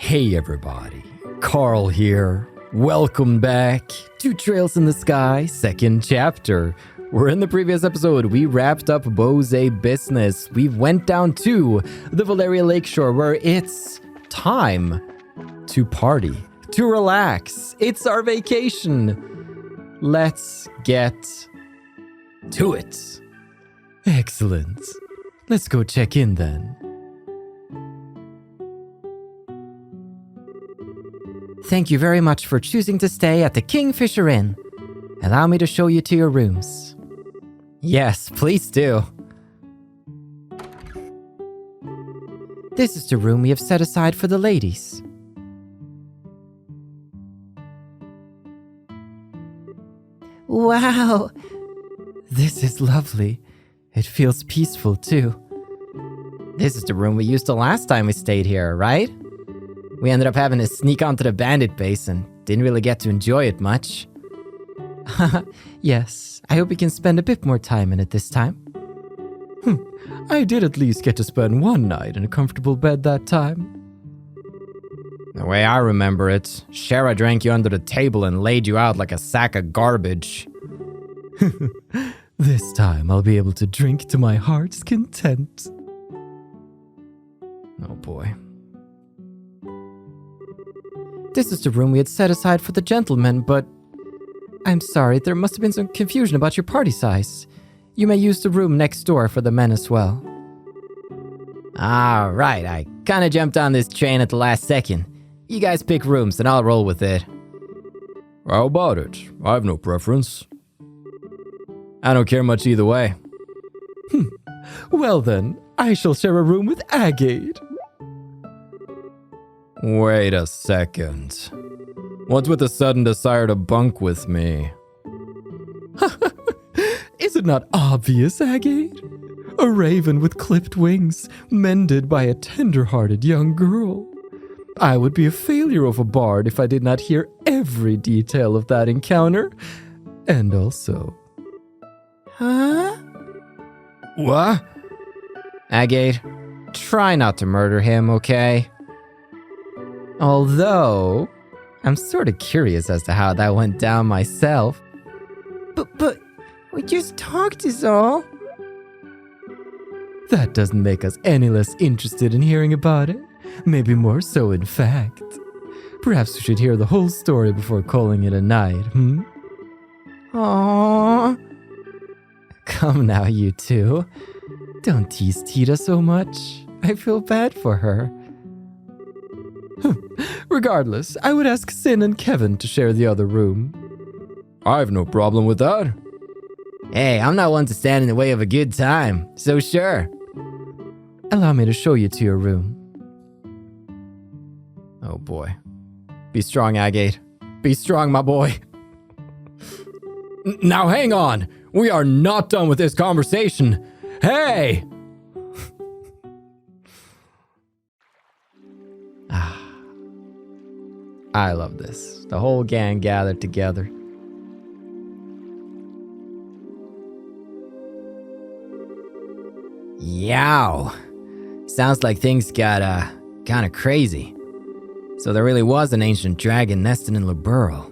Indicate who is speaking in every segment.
Speaker 1: Hey everybody, Carl here. Welcome back to Trails in the Sky, second chapter. Where in the previous episode, we wrapped up Bose business. We went down to the Valleria lakeshore where it's time to party, to relax. It's our vacation. Let's get to it. Excellent. Let's go check in then. Thank you very much for choosing to stay at the Kingfisher Inn. Allow me to show you to your rooms. Yes, please do. This is the room we have set aside for the ladies. Wow! This is lovely. It feels peaceful too. This is the room we used the last time we stayed here, right? We ended up having to sneak onto the bandit base and didn't really get to enjoy it much. Yes, I hope we can spend a bit more time in it this time. I did at least get to spend one night in a comfortable bed that time. The way I remember it, Shara drank you under the table and laid you out like a sack of garbage. This time I'll be able to drink to my heart's content. Oh boy. This is the room we had set aside for the gentlemen, but I'm sorry, there must have been some confusion about your party size. You may use the room next door for the men as well. Alright, I kinda jumped on this train at the last second. You guys pick rooms and I'll roll with it. How about it? I have no preference. I don't care much either way. Well then, I shall share a room with Agate. Wait a second. What's with the sudden desire to bunk with me? Is it not obvious, Agate? A raven with clipped wings, mended by a tender-hearted young girl. I would be a failure of a bard if I did not hear every detail of that encounter. And also... Huh? What? Agate, try not to murder him, okay? Although, I'm sort of curious as to how that went down myself. But, we just talked is all. That doesn't make us any less interested in hearing about it. Maybe more so, in fact. Perhaps we should hear the whole story before calling it a night, Aww. Come now, you two. Don't tease Tita so much. I feel bad for her. Regardless, I would ask Sin and Kevin to share the other room. I have no problem with that. Hey, I'm not one to stand in the way of a good time, so sure. Allow me to show you to your room. Oh boy. Be strong, Agate. Be strong, my boy. Now hang on. We are not done with this conversation. Hey! I love this. The whole gang gathered together. Yow. Sounds like things got, kinda crazy. So there really was an ancient dragon nested in Liberl.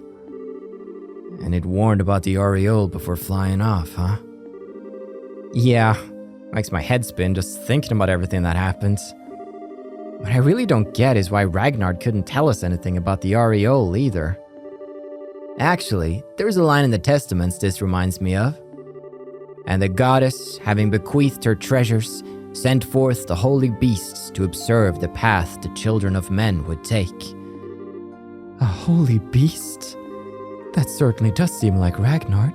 Speaker 1: And it warned about the aureole before flying off, huh? Yeah. Makes my head spin just thinking about everything that happened. What I really don't get is why Ragnar couldn't tell us anything about the aureole either. Actually, there's a line in the Testaments this reminds me of. And the goddess, having bequeathed her treasures, sent forth the holy beasts to observe the path the children of men would take. A holy beast? That certainly does seem like Ragnar.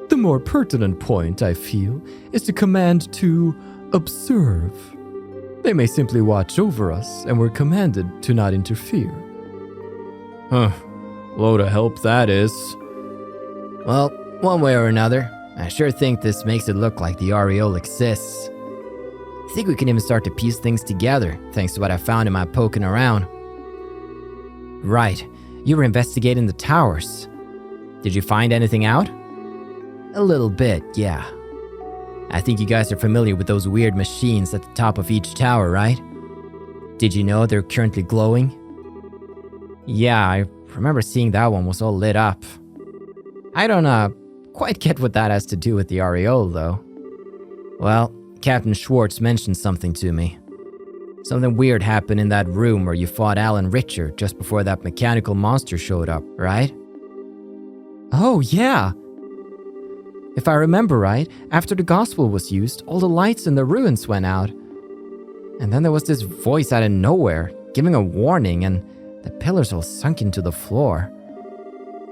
Speaker 1: The more pertinent point, I feel, is the command to observe. They may simply watch over us, and we're commanded to not interfere. Load of help that is. Well, one way or another, I sure think this makes it look like the aureole exists. I think we can even start to piece things together, thanks to what I found in my poking around. Right, you were investigating the towers. Did you find anything out? A little bit, yeah. I think you guys are familiar with those weird machines at the top of each tower, right? Did you know they're currently glowing? Yeah, I remember seeing that one was all lit up. I don't quite get what that has to do with the aureole, though. Well, Captain Schwartz mentioned something to me. Something weird happened in that room where you fought Alan Richard just before that mechanical monster showed up, right? Oh, yeah. If I remember right, after the gospel was used, all the lights in the ruins went out. And then there was this voice out of nowhere, giving a warning, and the pillars all sunk into the floor.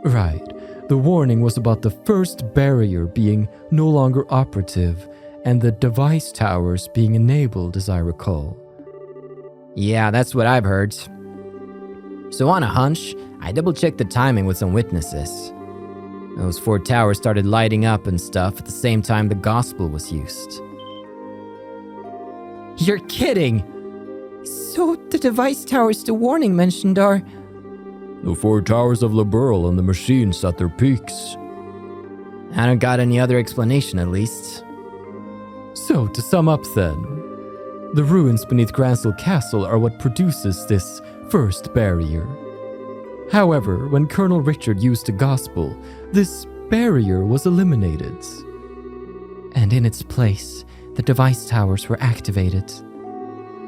Speaker 2: Right. The warning was about the first barrier being no longer operative, and the device towers being enabled, as I recall.
Speaker 1: Yeah, that's what I've heard. So on a hunch, I double-checked the timing with some witnesses. Those 4 towers started lighting up and stuff at the same time the gospel was used. You're kidding! So the device towers the warning mentioned are...
Speaker 2: The 4 towers of Liberal and the machines at their peaks.
Speaker 1: I don't got any other explanation, at least.
Speaker 2: So, to sum up then, the ruins beneath Gransel Castle are what produces this first barrier. However, when Colonel Richard used the gospel, this barrier was eliminated. And in its place, the device towers were activated,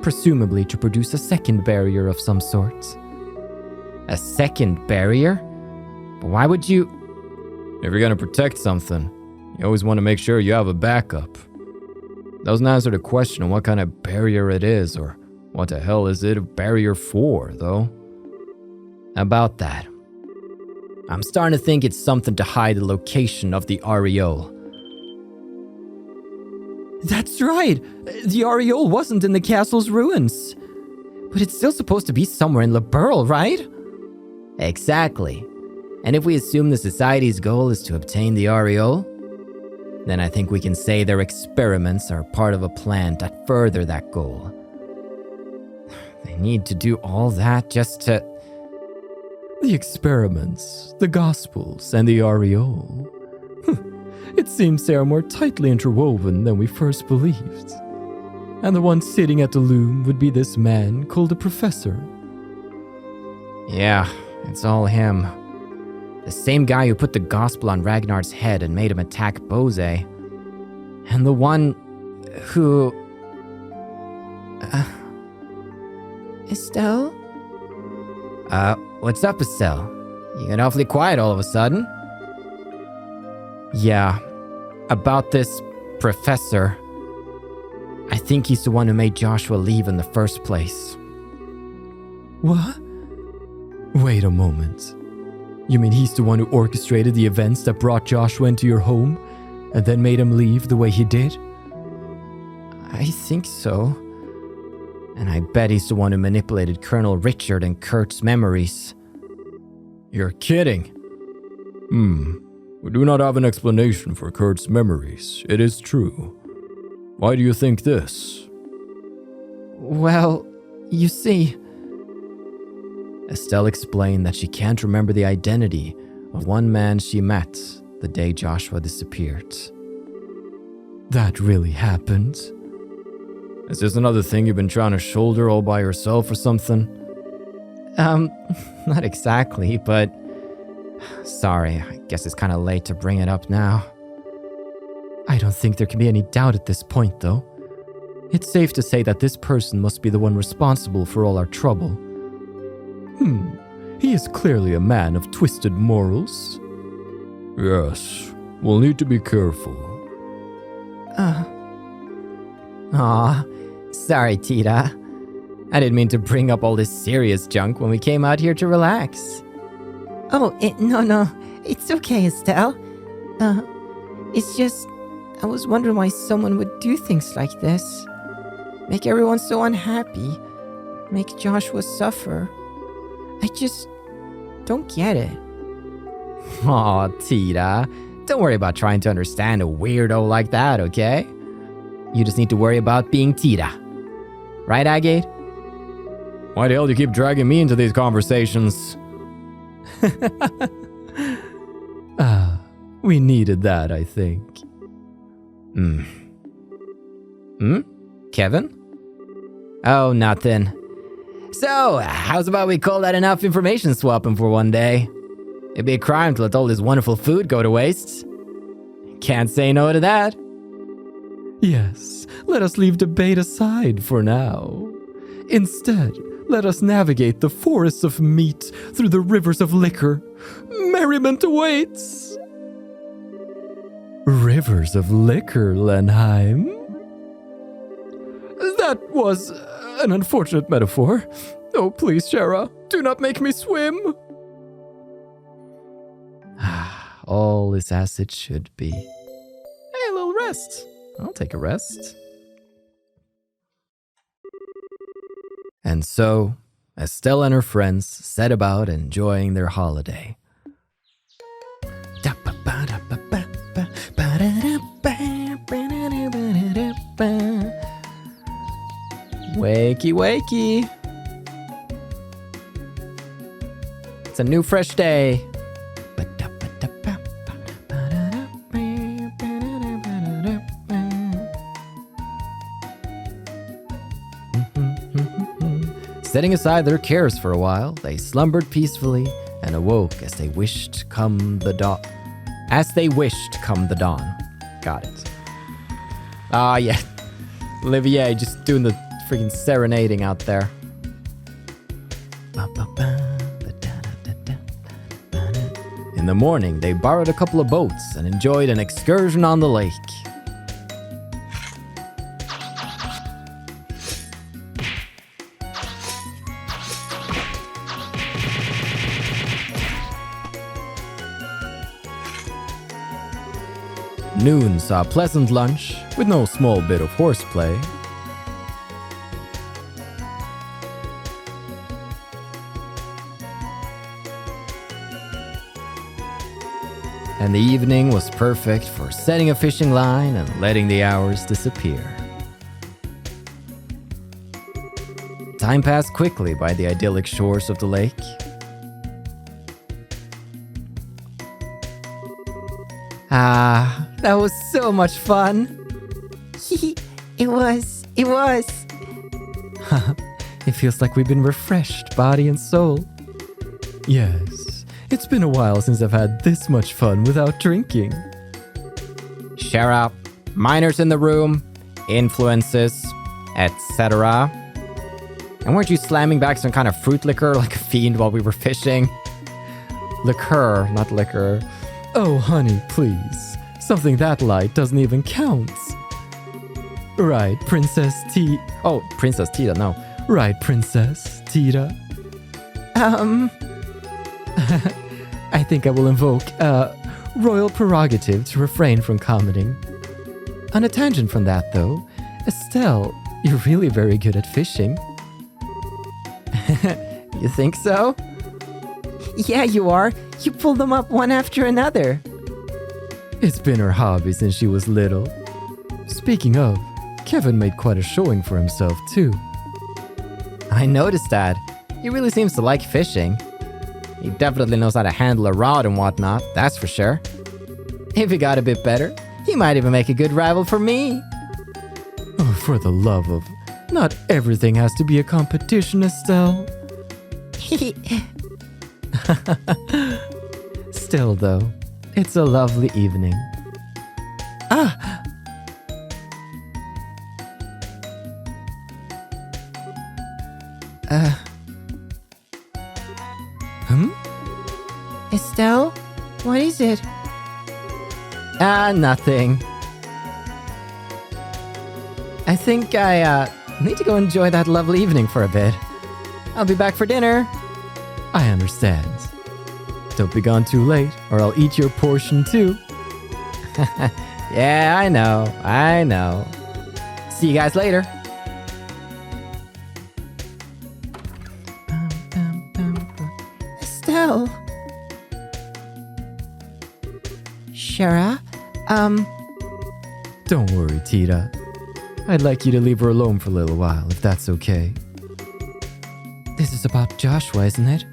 Speaker 2: presumably to produce a second barrier of some sort.
Speaker 1: A second barrier? But why would you...
Speaker 2: If you're gonna protect something, you always want to make sure you have a backup. Doesn't answer the question on what kind of barrier it is, or what the hell is it a barrier for, though?
Speaker 1: About that. I'm starting to think it's something to hide the location of the aureole. That's right! The aureole wasn't in the castle's ruins. But it's still supposed to be somewhere in Liberal, right? Exactly. And if we assume the society's goal is to obtain the aureole, then I think we can say their experiments are part of a plan to further that goal. They need to do all that just to...
Speaker 2: The experiments, the gospels, and the aureole. It seems they are more tightly interwoven than we first believed. And the one sitting at the loom would be this man called a professor.
Speaker 1: Yeah, it's all him. The same guy who put the gospel on Ragnar's head and made him attack Bose. And the one who... Estelle? What's up, Estelle? You got awfully quiet all of a sudden. Yeah, about this professor. I think he's the one who made Joshua leave in the first place.
Speaker 2: What? Wait a moment. You mean he's the one who orchestrated the events that brought Joshua into your home, and then made him leave the way he did?
Speaker 1: I think so. And I bet he's the one who manipulated Colonel Richard and Kurt's memories.
Speaker 2: You're kidding. We do not have an explanation for Kurt's memories. It is true. Why do you think this?
Speaker 1: Well, you see... Estelle explained that she can't remember the identity of one man she met the day Joshua disappeared.
Speaker 2: That really happened? Is this another thing you've been trying to shoulder all by yourself or something?
Speaker 1: Not exactly, but... Sorry, I guess it's kind of late to bring it up now.
Speaker 2: I don't think there can be any doubt at this point, though. It's safe to say that this person must be the one responsible for all our trouble. He is clearly a man of twisted morals. Yes, we'll need to be careful.
Speaker 1: Aw, sorry, Tita. I didn't mean to bring up all this serious junk when we came out here to relax.
Speaker 3: Oh, no, it's okay, Estelle. It's just, I was wondering why someone would do things like this. Make everyone so unhappy. Make Joshua suffer. I just don't get it.
Speaker 1: Aw, Tita. Don't worry about trying to understand a weirdo like that, okay? You just need to worry about being Tita. Right, Agate?
Speaker 2: Why the hell do you keep dragging me into these conversations? We needed that, I think.
Speaker 1: Kevin? Oh, nothing. So, how's about we call that enough information swapping for one day? It'd be a crime to let all this wonderful food go to waste. Can't say no to that.
Speaker 2: Yes, let us leave debate aside for now. Instead, let us navigate the forests of meat through the rivers of liquor. Merriment awaits! Rivers of liquor, Lenheim? That was an unfortunate metaphor. Oh, please, Shara, do not make me swim.
Speaker 1: All is as it should be. Hey, a little rest. I'll take a rest. And so, Estelle and her friends set about enjoying their holiday. Wakey, wakey. It's a new fresh day. Setting aside their cares for a while, they slumbered peacefully and awoke as they wished come the dawn. Got it. Ah, yeah. Olivier just doing the freaking serenading out there. In the morning, they borrowed a couple of boats and enjoyed an excursion on the lake. Noon saw a pleasant lunch with no small bit of horseplay. And the evening was perfect for setting a fishing line and letting the hours disappear. Time passed quickly by the idyllic shores of the lake. Ah, that was so much fun.
Speaker 3: It was.
Speaker 2: It feels like we've been refreshed, body and soul. Yes, it's been a while since I've had this much fun without drinking.
Speaker 1: Share up, minors in the room, influences, etc. And weren't you slamming back some kind of fruit liquor like a fiend while we were fishing? Liqueur, not liquor.
Speaker 2: Oh, honey, please. Something that light doesn't even count. Right, Princess T...
Speaker 1: Oh, Princess Tita, no.
Speaker 2: Right, Princess Tita. I think I will invoke royal prerogative to refrain from commenting. On a tangent from that, though, Estelle, you're really very good at fishing.
Speaker 1: You think so?
Speaker 3: Yeah, you are. You pull them up one after another.
Speaker 2: It's been her hobby since she was little. Speaking of, Kevin made quite a showing for himself, too.
Speaker 1: I noticed that. He really seems to like fishing. He definitely knows how to handle a rod and whatnot, that's for sure. If he got a bit better, he might even make a good rival for me.
Speaker 2: Oh, for the love of... Not everything has to be a competition, Estelle. Still, though, it's a lovely evening.
Speaker 3: Estelle? What is it?
Speaker 1: Nothing. I think I need to go enjoy that lovely evening for a bit. I'll be back for dinner.
Speaker 2: I understand. Don't be gone too late, or I'll eat your portion too.
Speaker 1: Yeah, I know. See you guys later.
Speaker 3: Estelle? Shara?
Speaker 2: Don't worry, Tita. I'd like you to leave her alone for a little while, if that's okay. This is about Joshua, isn't it?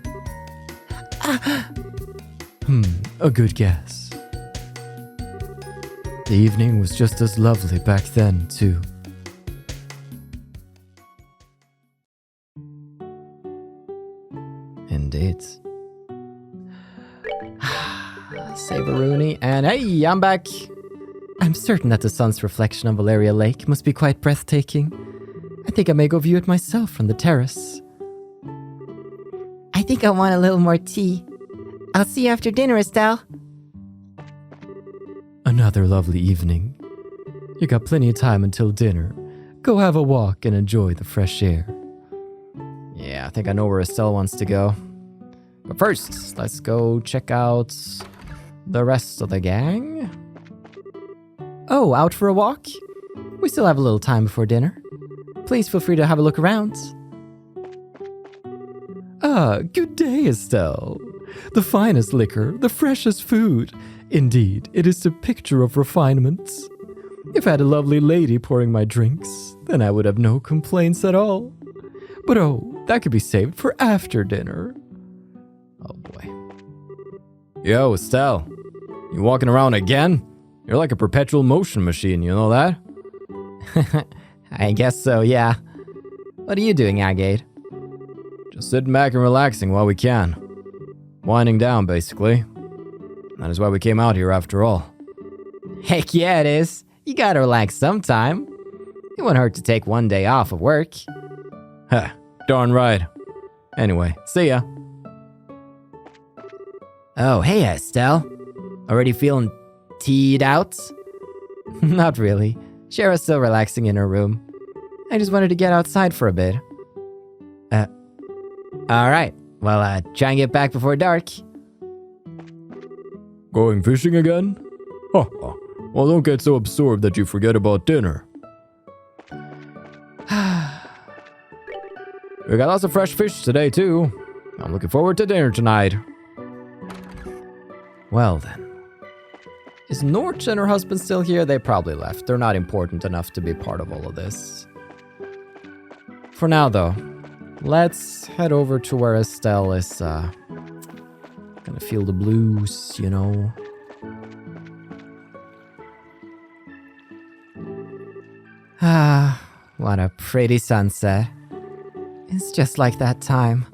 Speaker 2: A good guess. The evening was just as lovely back then, too.
Speaker 1: Indeed. Save-a-rooney, and hey, I'm back!
Speaker 2: I'm certain that the sun's reflection on Valleria Lake must be quite breathtaking. I think I may go view it myself from the terrace.
Speaker 3: I think I want a little more tea. I'll see you after dinner, Estelle.
Speaker 2: Another lovely evening. You got plenty of time until dinner. Go have a walk and enjoy the fresh air.
Speaker 1: Yeah, I think I know where Estelle wants to go. But first, let's go check out the rest of the gang.
Speaker 2: Oh, out for a walk? We still have a little time before dinner. Please feel free to have a look around. Ah, good day, Estelle. The finest liquor, the freshest food. Indeed, it is the picture of refinement. If I had a lovely lady pouring my drinks, then I would have no complaints at all. But oh, that could be saved for after dinner.
Speaker 1: Oh boy. Yo, Estelle. You walking around again? You're like a perpetual motion machine, you know that?
Speaker 3: I guess so, yeah. What are you doing, Agate?
Speaker 1: Just sitting back and relaxing while we can. Winding down, basically. That is why we came out here after all.
Speaker 3: Heck yeah, it is. You gotta relax sometime. It won't hurt to take one day off of work.
Speaker 1: Huh, darn right. Anyway, see ya.
Speaker 3: Oh, hey, Estelle. Already feeling teed out? Not really. Shara's still relaxing in her room. I just wanted to get outside for a bit. Alright. Well, try and get back before dark.
Speaker 1: Going fishing again? Huh. Well, don't get so absorbed that you forget about dinner. We got lots of fresh fish today, too. I'm looking forward to dinner tonight.
Speaker 2: Well then. Is Norch and her husband still here? They probably left. They're not important enough to be part of all of this. For now, though, let's head over to where Estelle is, gonna feel the blues, you know.
Speaker 3: Ah, what a pretty sunset. It's just like that time.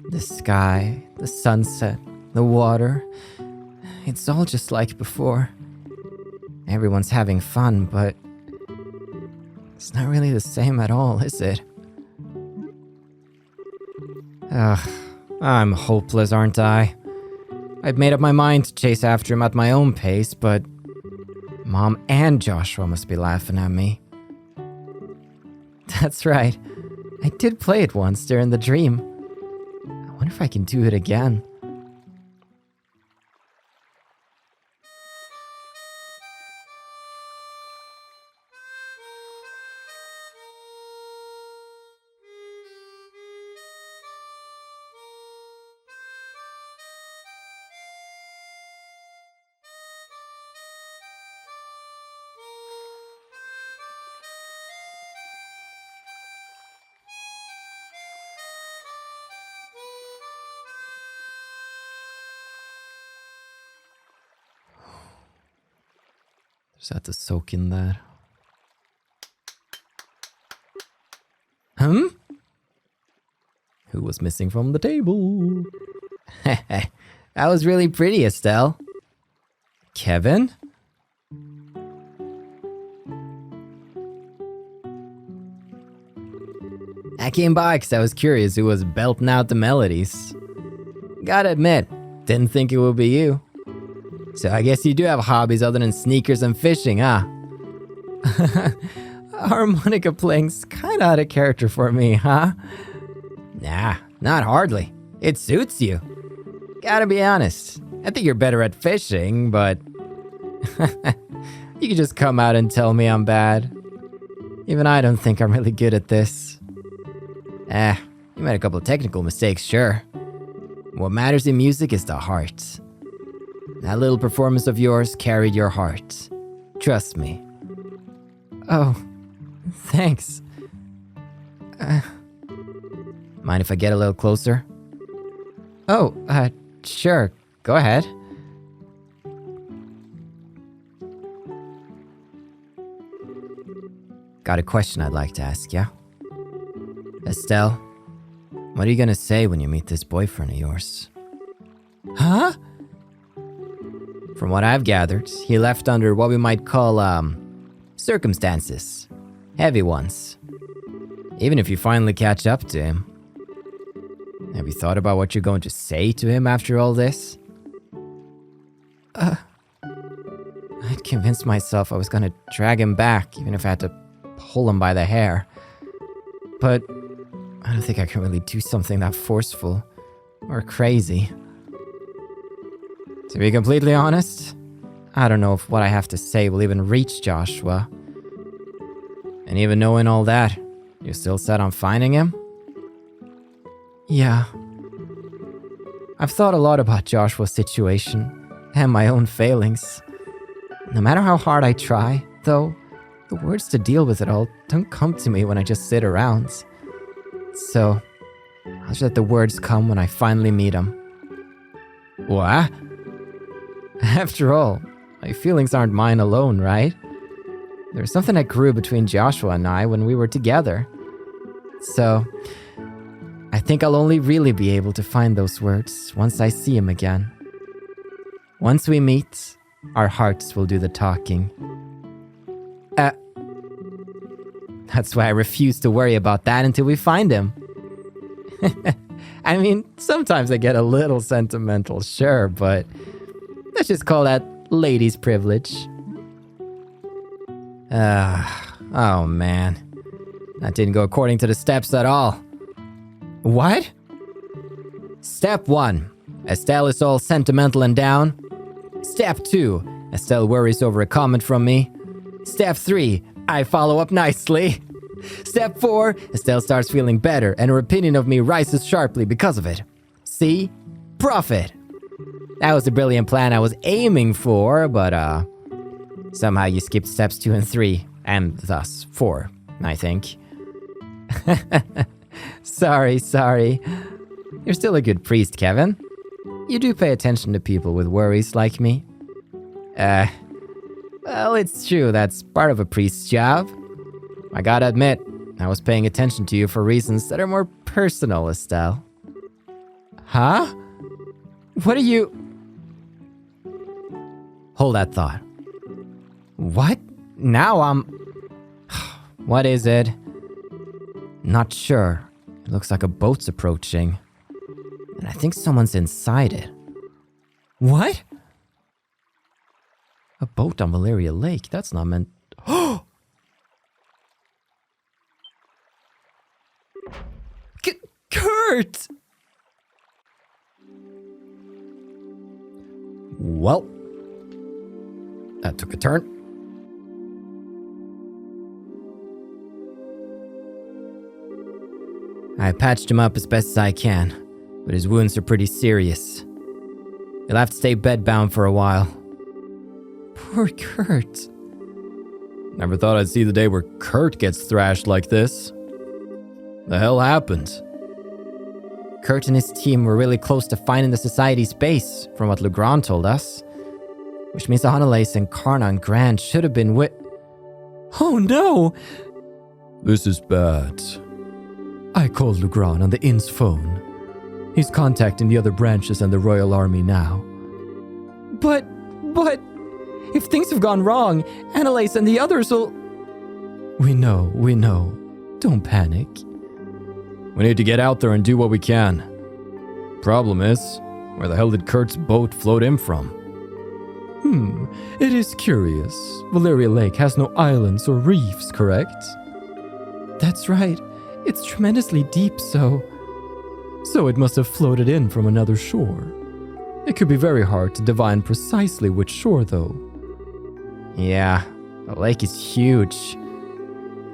Speaker 3: The sky, the sunset, the water. It's all just like before. Everyone's having fun, but it's not really the same at all, is it? Ugh, I'm hopeless, aren't I? I'd made up my mind to chase after him at my own pace, but Mom and Joshua must be laughing at me. That's right. I did play it once during the dream. I wonder if I can do it again.
Speaker 2: Just have to soak in that.
Speaker 3: Hmm?
Speaker 2: Who was missing from the table?
Speaker 3: That was really pretty, Estelle.
Speaker 2: Kevin?
Speaker 3: I came by because I was curious who was belting out the melodies. Gotta admit, didn't think it would be you. So I guess you do have hobbies other than sneakers and fishing, huh? Harmonica playing's kinda out of character for me, huh? Nah, not hardly. It suits you. Gotta be honest. I think you're better at fishing, but you can just come out and tell me I'm bad. Even I don't think I'm really good at this. You made a couple of technical mistakes, sure. What matters in music is the heart. That little performance of yours carried your heart. Trust me. Oh, thanks. Mind if I get a little closer? Oh, sure. Go ahead.
Speaker 1: got a question I'd like to ask ya. Estelle, what are you gonna say when you meet this boyfriend of yours?
Speaker 3: Huh?
Speaker 1: From what I've gathered, he left under what we might call, circumstances. Heavy ones. Even if you finally catch up to him. Have you thought about what you're going to say to him after all this?
Speaker 3: I'd convinced myself I was gonna drag him back, even if I had to pull him by the hair. But I don't think I can really do something that forceful or crazy.
Speaker 1: To be completely honest, I don't know if what I have to say will even reach Joshua. And even knowing all that, you're still set on finding him?
Speaker 3: Yeah. I've thought a lot about Joshua's situation and my own failings. No matter how hard I try, though, the words to deal with it all don't come to me when I just sit around. So, I'll just let the words come when I finally meet him.
Speaker 1: What?
Speaker 3: After all, my feelings aren't mine alone, right? There's something that grew between Joshua and I when we were together. So, I think I'll only really be able to find those words once I see him again. Once we meet, our hearts will do the talking. That's why I refuse to worry about that until we find him. I mean, sometimes I get a little sentimental, sure, but let's just call that ladies' privilege.
Speaker 1: Oh man. That didn't go according to the steps at all.
Speaker 3: What?
Speaker 1: Step 1. Estelle is all sentimental and down. Step 2. Estelle worries over a comment from me. Step 3. I follow up nicely. Step 4. Estelle starts feeling better and her opinion of me rises sharply because of it. See? Profit. That was the brilliant plan I was aiming for, but somehow you skipped steps 2 and 3, and thus 4, I think. Sorry. You're still a good priest, Kevin. You do pay attention to people with worries like me. Well, it's true, that's part of a priest's job. I gotta admit, I was paying attention to you for reasons that are more personal, Estelle.
Speaker 3: Huh? What are you...
Speaker 1: Hold that thought.
Speaker 3: What?
Speaker 1: Now I'm... What is it? Not sure. It looks like a boat's approaching. And I think someone's inside it.
Speaker 3: What?
Speaker 1: A boat on Valleria Lake? That's not meant...
Speaker 3: Kurt!
Speaker 1: Well, that took a turn. I patched him up as best as I can, but his wounds are pretty serious. He'll have to stay bedbound for a while.
Speaker 3: Poor Kurt.
Speaker 2: Never thought I'd see the day where Kurt gets thrashed like this. The hell happened?
Speaker 1: Kurt and his team were really close to finding the Society's base, from what Legrand told us. Which means Annalise and Karna and Grand should have been with...
Speaker 3: Oh no!
Speaker 2: This is bad.
Speaker 3: I called Legrand on the inn's phone. He's contacting the other branches and the Royal Army now. But... if things have gone wrong, Annalise and the others will... We know. Don't panic.
Speaker 2: We need to get out there and do what we can. Problem is, where the hell did Kurt's boat float in from?
Speaker 3: It is curious. Valleria Lake has no islands or reefs, correct? That's right. It's tremendously deep, so it must have floated in from another shore. It could be very hard to divine precisely which shore, though.
Speaker 1: Yeah, the lake is huge.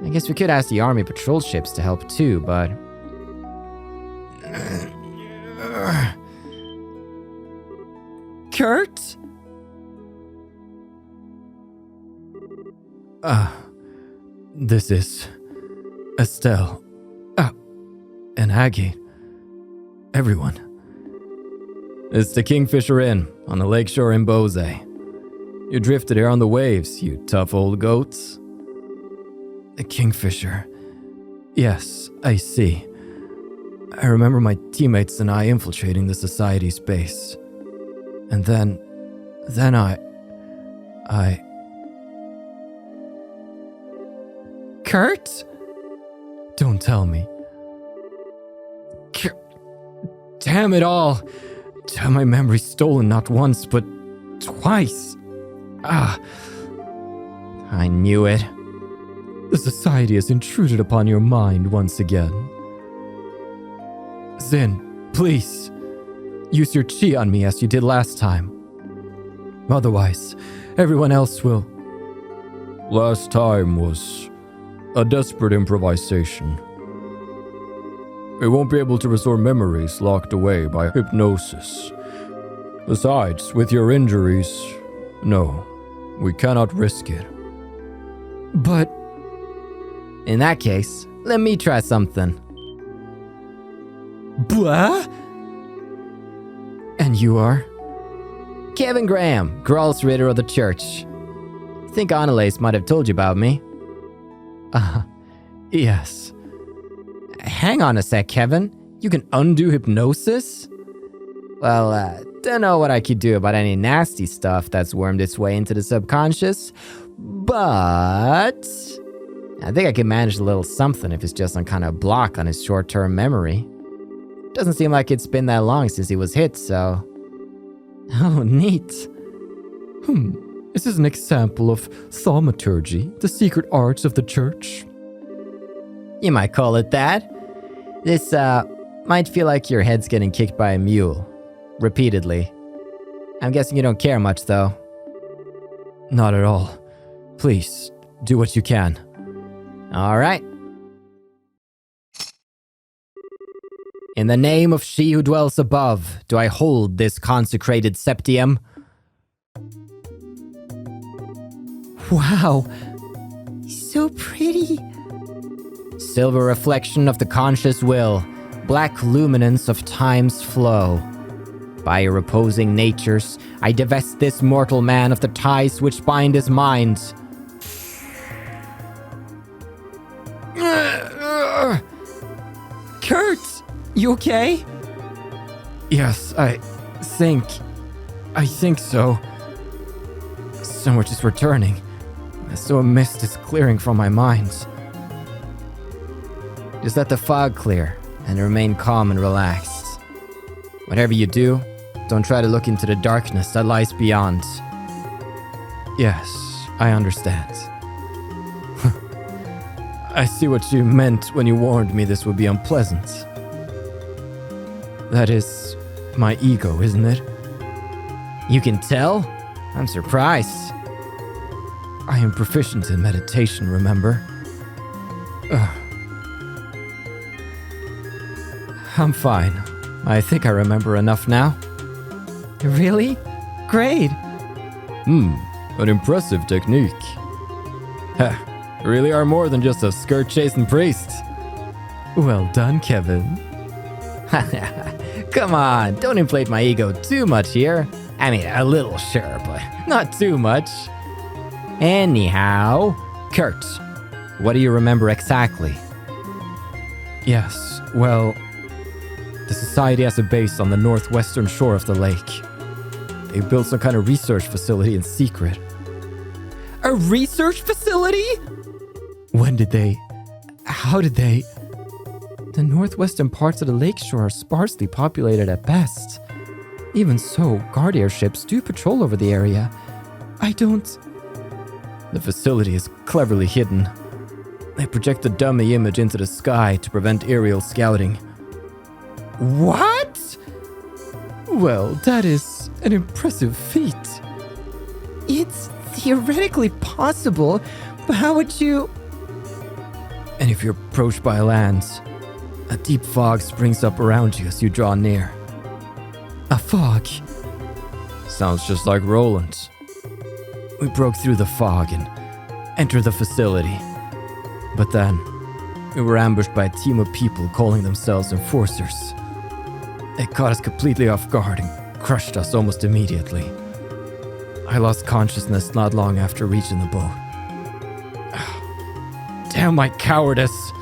Speaker 1: I guess we could ask the army patrol ships to help too, but...
Speaker 3: Kurt? This is... Estelle. And Aggie. Everyone.
Speaker 2: It's the Kingfisher Inn on the lakeshore in Bose. You drifted here on the waves, you tough old goats. The Kingfisher. Yes, I see. I remember my teammates and I infiltrating the Society's base. And then I...
Speaker 3: Kurt?
Speaker 2: Don't tell me. Damn it all! To have my memory stolen not once, but twice.
Speaker 1: I knew it.
Speaker 2: The Society has intruded upon your mind once again. Zin, please, use your chi on me as you did last time. Otherwise, everyone else will...
Speaker 4: Last time was a desperate improvisation. We won't be able to restore memories locked away by hypnosis. Besides, with your injuries, no, we cannot risk it.
Speaker 2: But...
Speaker 1: In that case, let me try something.
Speaker 2: Blah? And you are?
Speaker 1: Kevin Graham, Gral's Ritter of the Church. Think Annalise might have told you about me.
Speaker 2: Yes.
Speaker 1: Hang on a sec, Kevin. You can undo hypnosis? Well, don't know what I could do about any nasty stuff that's wormed its way into the subconscious, but I think I can manage a little something if it's just some kind of block on his short-term memory. Doesn't seem like it's been that long since he was hit, so...
Speaker 2: Oh, neat. This is an example of thaumaturgy, the secret arts of the church.
Speaker 1: You might call it that. This, might feel like your head's getting kicked by a mule. Repeatedly. I'm guessing you don't care much, though.
Speaker 2: Not at all. Please, do what you can.
Speaker 1: All right. In the name of she who dwells above, do I hold this consecrated septium?
Speaker 3: Wow. So pretty.
Speaker 1: Silver reflection of the conscious will, black luminance of time's flow. By your opposing natures, I divest this mortal man of the ties which bind his mind.
Speaker 3: Kurt, you okay?
Speaker 2: Yes, I think so. So much is returning. So a mist is clearing from my mind.
Speaker 1: Just let the fog clear and remain calm and relaxed. Whatever you do, don't try to look into the darkness that lies beyond.
Speaker 2: Yes, I understand. I see what you meant when you warned me this would be unpleasant. That is my ego, isn't it?
Speaker 1: You can tell? I'm surprised.
Speaker 2: I am proficient in meditation, remember? I'm fine. I think I remember enough now.
Speaker 3: Really? Great.
Speaker 4: An impressive technique.
Speaker 2: Really are more than just a skirt-chasing priest. Well done, Kevin.
Speaker 1: Come on, don't inflate my ego too much here. I mean, a little sure, but not too much. Anyhow, Kurt, what do you remember exactly?
Speaker 2: Yes, well, the Society has a base on the northwestern shore of the lake. They built some kind of research facility in secret.
Speaker 3: A research facility?
Speaker 2: How did they? The northwestern parts of the lakeshore are sparsely populated at best. Even so, guard airships do patrol over the area. The facility is cleverly hidden. They project a dummy image into the sky to prevent aerial scouting.
Speaker 3: What?
Speaker 2: Well, that is an impressive feat.
Speaker 3: It's theoretically possible, but how would you...
Speaker 2: And if you're approached by land, a deep fog springs up around you as you draw near. A fog?
Speaker 4: Sounds just like Roland's.
Speaker 2: We broke through the fog and entered the facility. But then, we were ambushed by a team of people calling themselves enforcers. They caught us completely off guard and crushed us almost immediately. I lost consciousness not long after reaching the boat. Damn my cowardice.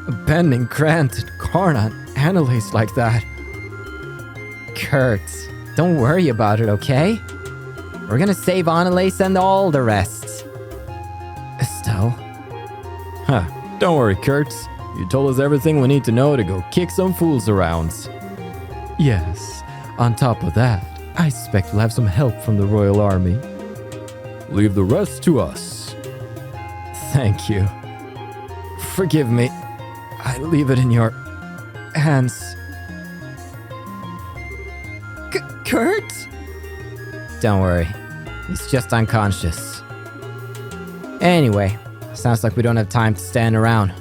Speaker 2: Abandoning Grant and Karna and Annalise like that.
Speaker 1: Kurt, don't worry about it, okay? We're gonna save Annalise and all the rest.
Speaker 2: Estelle?
Speaker 4: Huh. Don't worry, Kurt. You told us everything we need to know to go kick some fools around.
Speaker 2: Yes. On top of that, I suspect we'll have some help from the Royal Army.
Speaker 4: Leave the rest to us.
Speaker 2: Thank you. Forgive me. I leave it in your hands.
Speaker 3: Kurt?
Speaker 1: Don't worry. He's just unconscious. Anyway, sounds like we don't have time to stand around.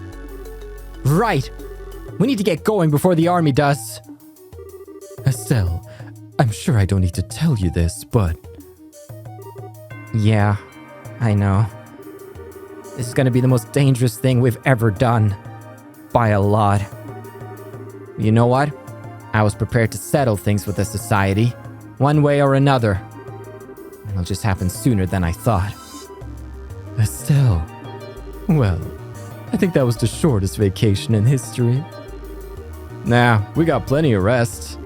Speaker 1: Right! We need to get going before the army does.
Speaker 2: Estelle, I'm sure I don't need to tell you this, but...
Speaker 1: Yeah, I know. This is gonna be the most dangerous thing we've ever done. By a lot. You know what? I was prepared to settle things with the society, one way or another. It'll just happen sooner than I thought.
Speaker 2: Estelle. Well, I think that was the shortest vacation in history.
Speaker 4: Nah, we got plenty of rest.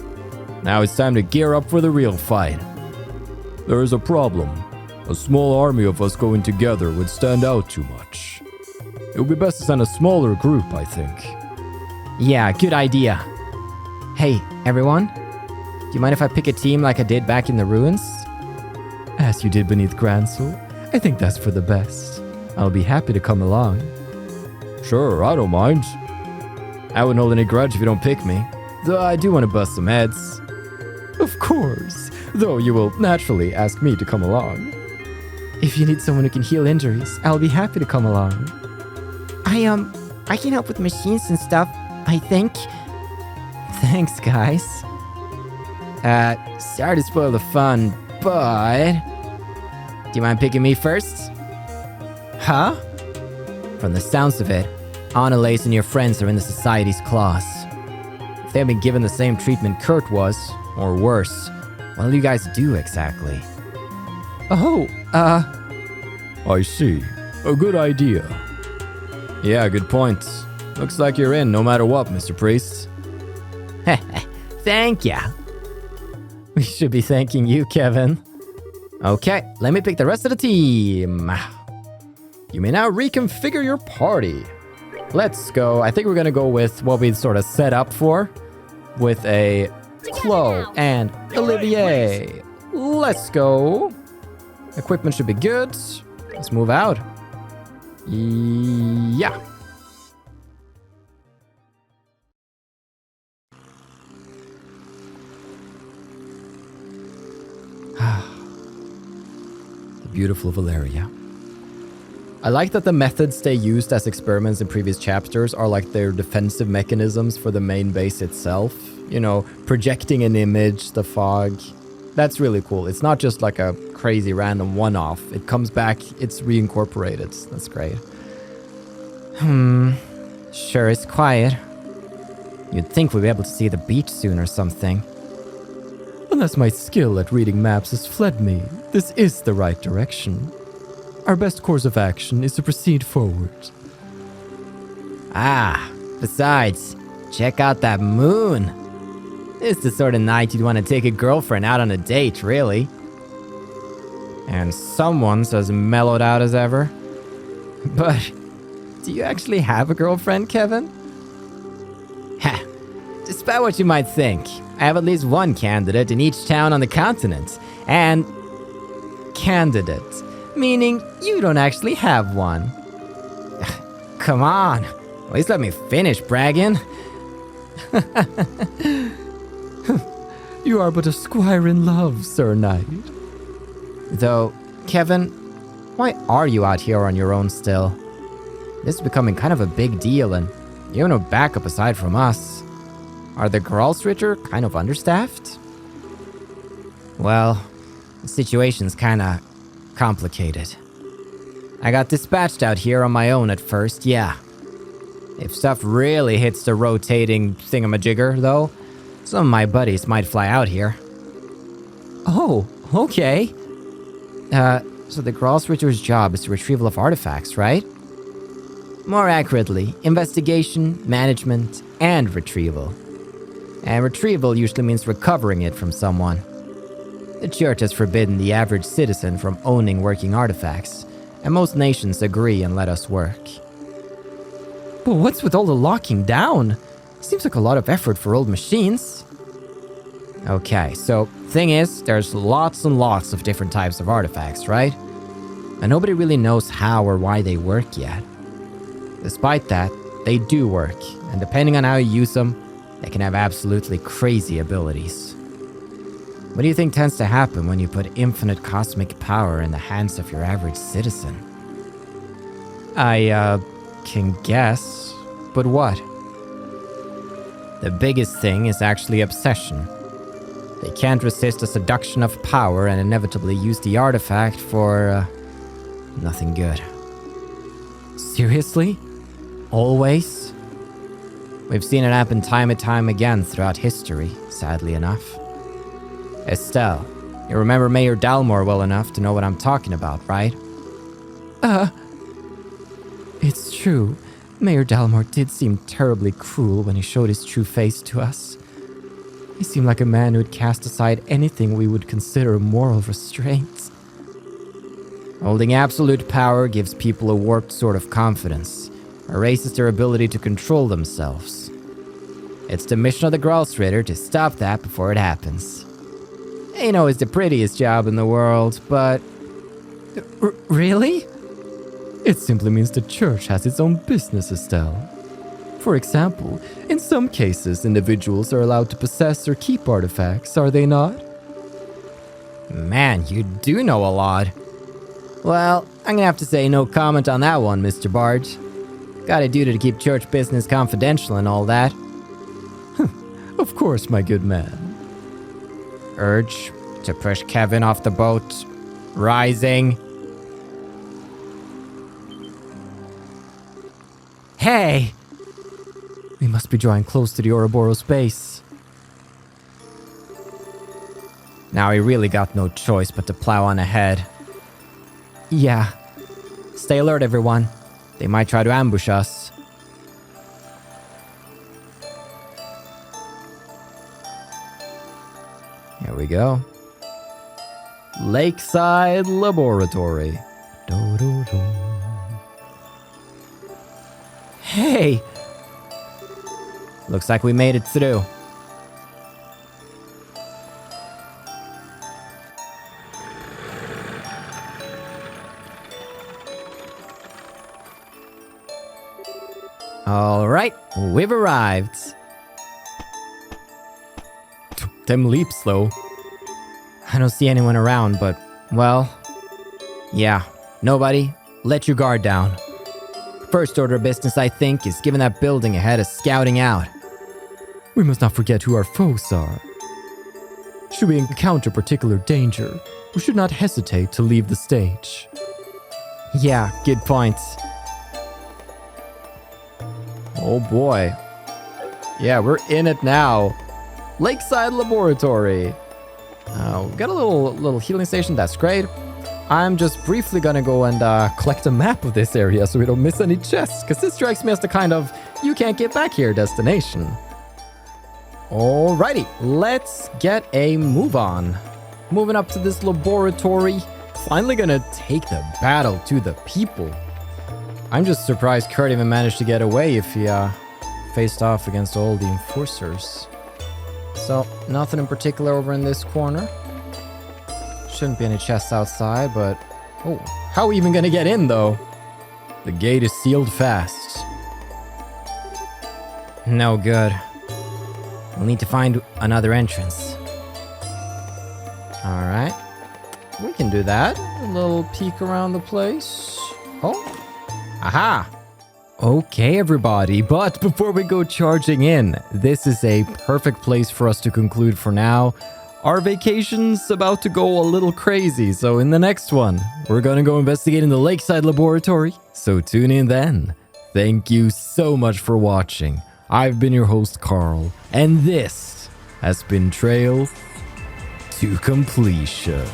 Speaker 4: Now it's time to gear up for the real fight. There is a problem. A small army of us going together would stand out too much. It would be best to send a smaller group, I think.
Speaker 1: Yeah, good idea. Hey, everyone. Do you mind if I pick a team like I did back in the ruins?
Speaker 2: As you did beneath Gransel, I think that's for the best. I'll be happy to come along.
Speaker 4: Sure, I don't mind.
Speaker 1: I wouldn't hold any grudge if you don't pick me. Though I do want to bust some heads.
Speaker 2: Of course, though you will naturally ask me to come along. If you need someone who can heal injuries, I'll be happy to come along.
Speaker 3: I can help with machines and stuff, I think.
Speaker 1: Thanks, guys. Sorry to spoil the fun, but... Do you mind picking me first?
Speaker 3: Huh?
Speaker 1: From the sounds of it, Annalise and your friends are in the Society's claws. If they have been given the same treatment Kurt was, or worse, what will you guys do exactly?
Speaker 3: Oh,
Speaker 4: I see. A good idea. Yeah, good point. Looks like you're in no matter what, Mr. Priest.
Speaker 1: Thank ya.
Speaker 2: We should be thanking you, Kevin.
Speaker 1: Okay, let me pick the rest of the team.
Speaker 2: You may now reconfigure your party. Let's go. I think we're gonna go with what we sort of set up for, with a Chloe and Olivier. Let's go. Equipment should be good. Let's move out. Yeah. The beautiful Valleria. I like that the methods they used as experiments in previous chapters are like their defensive mechanisms for the main base itself. You know, projecting an image, the fog. That's really cool. It's not just like a crazy random one-off. It comes back, it's reincorporated. That's great.
Speaker 1: Sure is quiet. You'd think we'd be able to see the beach soon or something.
Speaker 2: Unless my skill at reading maps has fled me, this is the right direction. Our best course of action is to proceed forward.
Speaker 1: Besides, check out that moon. It's the sort of night you'd want to take a girlfriend out on a date, really. And someone's as mellowed out as ever. But, do you actually have a girlfriend, Kevin? Ha! Despite what you might think, I have at least one candidate in each town on the continent. And... candidate. Meaning you don't actually have one. Come on. At least let me finish bragging.
Speaker 2: You are but a squire in love, Sir Knight.
Speaker 1: Though, Kevin, why are you out here on your own still? This is becoming kind of a big deal, and you have no backup aside from us. Are the Gralsritter kind of understaffed? Well, the situation's kinda complicated. I got dispatched out here on my own at first, yeah. If stuff really hits the rotating thingamajigger, though, some of my buddies might fly out here. Oh, okay. So the Gralsritter's job is the retrieval of artifacts, right? More accurately, investigation, management, and retrieval. And retrieval usually means recovering it from someone. The church has forbidden the average citizen from owning working artifacts, and most nations agree and let us work.
Speaker 2: But what's with all the locking down? Seems like a lot of effort for old machines.
Speaker 1: Okay, so thing is, there's lots and lots of different types of artifacts, right? And nobody really knows how or why they work yet. Despite that, they do work, and depending on how you use them, they can have absolutely crazy abilities. What do you think tends to happen when you put infinite cosmic power in the hands of your average citizen? I can guess, but what? The biggest thing is actually obsession. They can't resist the seduction of power and inevitably use the artifact for, nothing good.
Speaker 2: Seriously? Always?
Speaker 1: We've seen it happen time and time again throughout history, sadly enough. Estelle, you remember Mayor Dalmor well enough to know what I'm talking about, right?
Speaker 2: It's true. Mayor Dalmor did seem terribly cruel when he showed his true face to us. He seemed like a man who'd cast aside anything we would consider moral restraints.
Speaker 1: Holding absolute power gives people a warped sort of confidence, erases their ability to control themselves. It's the mission of the Gralsritter to stop that before it happens. Ain't always the prettiest job in the world, but...
Speaker 2: Really? It simply means the church has its own business, Estelle. For example, in some cases, individuals are allowed to possess or keep artifacts, are they not?
Speaker 1: Man, you do know a lot. Well, I'm gonna have to say no comment on that one, Mr. Barge. Gotta do to keep church business confidential and all that.
Speaker 2: Of course, my good man.
Speaker 1: Urge to push Kevin off the boat. Rising.
Speaker 2: Hey! We must be drawing close to the Ouroboros base.
Speaker 1: Now we really got no choice but to plow on ahead.
Speaker 2: Yeah.
Speaker 1: Stay alert, everyone. They might try to ambush us. Here we go. Lakeside Laboratory.
Speaker 2: Hey!
Speaker 1: Looks like we made it through. All right, we've arrived.
Speaker 2: Them leaps, though.
Speaker 1: I don't see anyone around, but, well, yeah, nobody. Let your guard down. First order of business, I think, is giving that building ahead a scouting out.
Speaker 2: We must not forget who our foes are. Should we encounter particular danger, we should not hesitate to leave the stage.
Speaker 1: Yeah, good point. Oh boy. Yeah, we're in it now. Lakeside Laboratory. We've got a little healing station, that's great. I'm just briefly gonna go and
Speaker 2: Collect a map of this area so we don't miss any chests, because this strikes me as the kind of you can't get back here destination.
Speaker 1: Alrighty, let's get a move on. Moving up to this laboratory. Finally gonna take the battle to the people. I'm just surprised Kurt even managed to get away if he faced off against all the enforcers. So, nothing in particular over in this corner. Shouldn't be any chests outside, but... Oh, how are we even gonna get in, though? The gate is sealed fast. No good. We'll need to find another entrance. Alright. We can do that. A little peek around the place. Oh. Aha! Okay, everybody, but before we go charging in, this is a perfect place for us to conclude for now. Our vacation's about to go a little crazy, so in the next one, we're gonna go investigate in the Lakeside Laboratory. So tune in then. Thank you so much for watching. I've been your host, Carl, and this has been Trail to Completion.